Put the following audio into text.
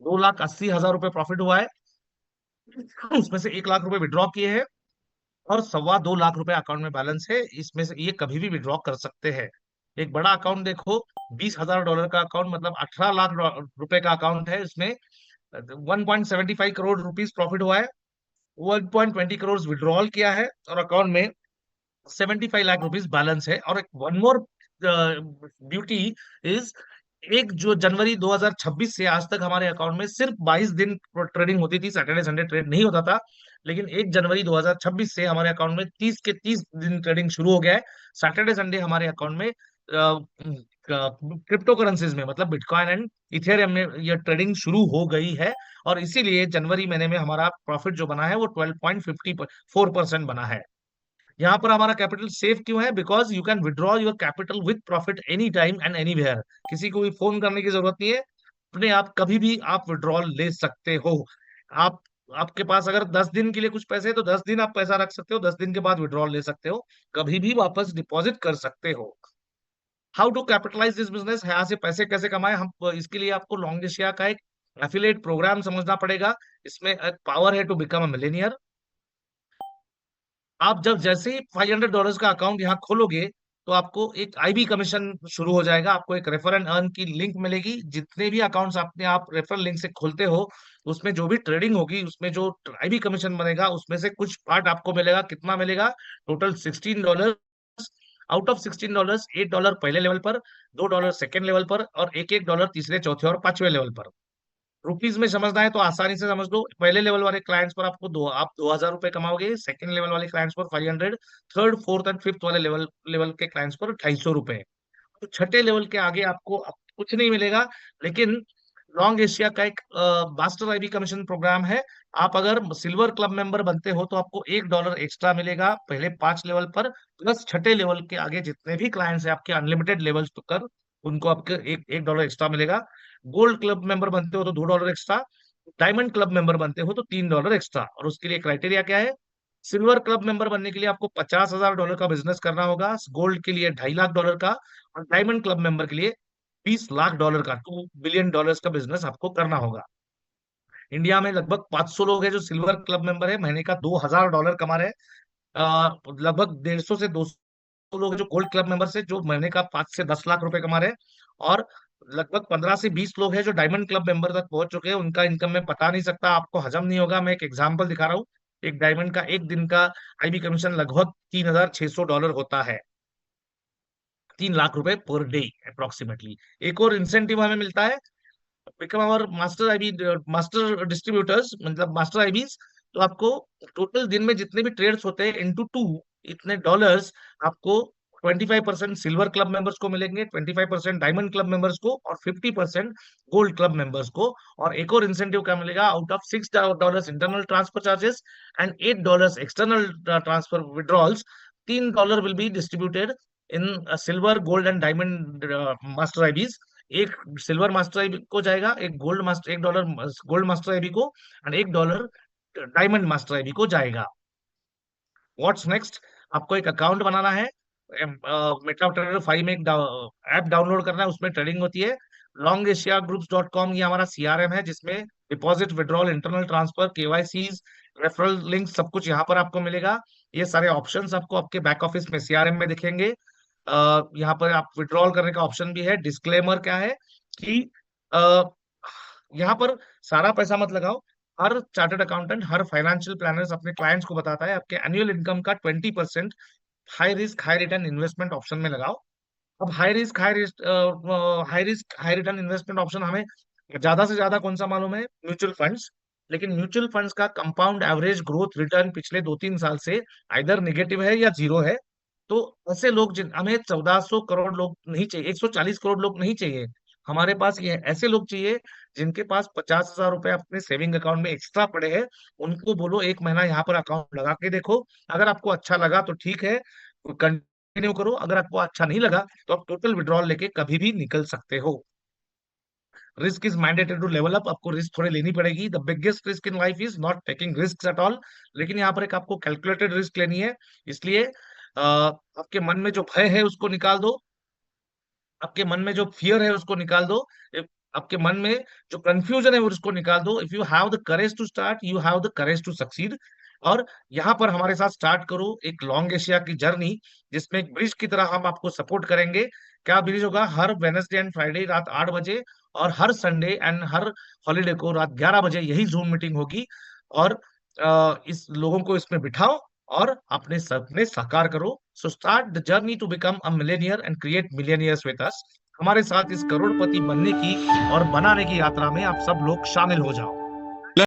2,80,000 रुपये प्रॉफिट हुआ है। उसमें से 1 लाख रुपए विड्रॉ किए हैं और 2.25 लाख रुपए अकाउंट में बैलेंस है। इसमें से ये कभी भी विड्रॉ कर सकते हैं। एक बड़ा अकाउंट देखो, $20,000 का अकाउंट, मतलब 18 लाख रुपए का अकाउंट है। इसमें 1.75 करोड़ रुपीज प्रॉफिट हुआ है, 1.20 करोड़ विड्रॉल किया है, और अकाउंट में 75 लाख रुपीज बैलेंस है। और एक वन मोर ब्यूटी इज, 1 जनवरी 2026 से आज तक हमारे अकाउंट में सिर्फ 22 दिन ट्रेडिंग होती थी, सैटरडे संडे ट्रेड नहीं होता था। लेकिन 1 जनवरी 2026 से हमारे अकाउंट में 30 के 30 दिन ट्रेडिंग शुरू हो गया है। सैटरडे संडे हमारे अकाउंट में क्रिप्टो करेंसीज में, मतलब बिटकॉइन एंड इथेरियम में ये ट्रेडिंग शुरू हो गई है। और इसीलिए जनवरी महीने में हमारा प्रॉफिट जो बना है वो 12.54% बना है। यहाँ पर हमारा कैपिटल सेफ क्यों है? Because you can withdraw your capital with profit any time and anywhere. किसी को भी फोन करने की जरूरत नहीं है, अपने आप कभी भी आप विड्रॉल ले सकते हो। आप आपके पास अगर 10 दिन के लिए कुछ पैसे है तो 10 दिन आप पैसा रख सकते हो, 10 दिन के बाद विड्रॉल ले सकते हो, कभी भी वापस डिपॉजिट कर सकते हो। How to capitalise this business, यहाँ से पैसे कैसे कमाए हम, इसके लिए आपको लॉन्ग एशिया का एक एफिलिएट प्रोग्राम समझना पड़ेगा। इसमें एक पावर है टू बिकम अ मिलेनियर। आप जब जैसे ही $500 का अकाउंट यहाँ खोलोगे तो आपको एक आईबी कमीशन शुरू हो जाएगा, आपको एक रेफर एंड अर्न की लिंक मिलेगी। जितने भी अकाउंट्स आपने आप रेफरल लिंक से खोलते हो, उसमें जो भी ट्रेडिंग होगी उसमें जो आईबी कमीशन बनेगा उसमें से कुछ पार्ट आपको मिलेगा। कितना मिलेगा? टोटल $16। आउट ऑफ $16, $8 पहले लेवल पर, $2 सेकेंड लेवल पर, और $1 तीसरे, चौथे और पांचवें लेवल पर। रुपीज में समझना है तो आसानी से समझ लो। पहले लेवल वाले क्लाइंट्स पर आप 2,000 रुपए कमाओगे, सेकंड लेवल वाले क्लाइंट्स पर 500, थर्ड फोर्थ एंड फिफ्थ वाले लेवल लेवल के क्लाइंट्स पर 250 रुपए। तो छठे लेवल के आगे आपको कुछ नहीं मिलेगा। लेकिन लॉन्ग एशिया का एक मास्टर आईबी कमीशन प्रोग्राम है। आप अगर सिल्वर क्लब मेंबर बनते हो तो आपको $1 एक्स्ट्रा मिलेगा पहले 5 लेवल पर, प्लस छठे लेवल के आगे जितने भी क्लाइंट्स हैं आपके अनलिमिटेड लेवल्स पर, उनको आपके एक एक डॉलर एक्स्ट्रा मिलेगा। गोल्ड क्लब मेंबर बनते हो तो $2 एक्स्ट्रा, डायमंड क्लब मेंबर बनते हो तो $3 एक्स्ट्रा। और उसके लिए क्राइटेरिया क्या है? सिल्वर क्लब मेंबर बनने के लिए आपको $50,000 का बिजनेस करना होगा, गोल्ड के लिए $2.5 लाख का, और डायमंड क्लब मेंबर के लिए $20 लाख का, $2 बिलियन का बिजनेस आपको करना होगा। इंडिया में लगभग 500 लोग हैं जो सिल्वर क्लब मेंबर है, महीने का $2,000 कमा रहे हैं। लगभग 150 से 200 लोग हैं जो गोल्ड क्लब मेंबर से, जो महीने का 5 से 10 लाख रुपए कमा रहे हैं। और लगभग 15 से 20 लोग हैं जो डायमंड क्लब मेंबर तक पहुंच चुके हैं। उनका इनकम में बता नहीं सकता, आपको हजम नहीं होगा। मैं एक एग्जांपल दिखा रहा हूँ। एक डायमंड का एक दिन का आईबी कमीशन लगभग $3,600 होता है, 3 लाख रुपए पर डे अप्रोक्सीमेटली। एक और इंसेंटिव हमें मिलता है, become our master IB, master distributors, मतलब मास्टर आईबीज। तो आपको टोटल दिन में जितने भी ट्रेड्स होते हैं इंटू टू, इतने डॉलर्स आपको 25% सिल्वर क्लब मेंबर्स को मिलेंगे, 25% डायमंड क्लब मेंबर्स को, और 50% गोल्ड क्लब मेंबर्स को। और एक और इंसेंटिव क्या मिलेगा? Out of $6 internal transfer charges and $8 external transfer withdrawals, $3 will be distributed in silver, gold and diamond master IBs. एक सिल्वर मास्टर आईबी को जाएगा, एक gold master, $1 gold master IB को, एंड $1 डायमंड मास्टर आईबी को जाएगा। What's next? आपको एक account बनाना है, मेटा ट्रेडर 5 में एक ऐप डाउनलोड करना है, उसमें ट्रेडिंग होती है। Long Asia groups dot com ये हमारा सीआरएम है, जिसमें deposit, withdrawal, internal transfer, KYCs, referral link, सब कुछ यहाँ पर आपको मिलेगा। ये सारे ऑप्शंस आपको आपके बैक ऑफिस में सीआरएम में दिखेंगे। यहाँ पर आप विड्रॉल करने का ऑप्शन भी है। डिस्क्लेमर क्या है कि अ, यहाँ पर सारा पैसा मत लगाओ। हर चार्टर्ड अकाउंटेंट, हर फाइनेंशियल प्लानर्स अपने क्लाइंट्स को बताता है आपके एनुअल इनकम का 20% high risk high return investment option में लगाओ। अब high risk high return investment option हमें ज्यादा से ज्यादा कौन सा मालूम है? Mutual funds. लेकिन म्यूचुअल फंड्स का कंपाउंड एवरेज ग्रोथ रिटर्न पिछले 2-3 साल से आइदर नेगेटिव है या जीरो है। तो ऐसे लोग, जिन हमें 1,400 करोड़ लोग नहीं चाहिए, 140 करोड़ लोग नहीं चाहिए। हमारे पास ये ऐसे लोग चाहिए जिनके पास 50,000 रुपए अपने सेविंग अकाउंट में एक्स्ट्रा पड़े हैं। उनको बोलो 1 महीना यहाँ पर अकाउंट लगा के देखो। अगर आपको अच्छा लगा तो ठीक है, कंटिन्यू करो। अगर आपको अच्छा नहीं लगा तो आप टोटल विड्रॉल लेके कभी भी निकल सकते हो। Risk is mandatory to level up, आपको रिस्क थोड़ी लेनी पड़ेगी। The biggest risk in life is not taking risk at all. लेकिन यहाँ पर एक आपको कैलकुलेटेड रिस्क लेनी है। इसलिए आपके मन में जो भय है उसको निकाल दो, आपके मन में जो फियर है उसको निकाल दो। आपके मन में जो कंफ्यूजन है वो उसको निकाल दो। If you have the courage to start, you have the courage to succeed. और यहाँ पर हमारे साथ स्टार्ट करो एक लॉन्ग एशिया की जर्नी, जिसमें एक ब्रिज की तरह हम आपको सपोर्ट करेंगे। क्या ब्रिज होगा? हर वेनसडे एंड फ्राइडे रात 8 बजे, और हर संडे एंड हर हॉलीडे को रात 11 बजे यही जूम मीटिंग होगी। और इस लोगों को इसमें बिठाओ और अपने सपने साकार करो। So start the journey to become a millionaire and create millionaires with us. हमारे साथ इस करोड़पति बनने की और बनाने की यात्रा में आप सब लोग शामिल हो जाओ।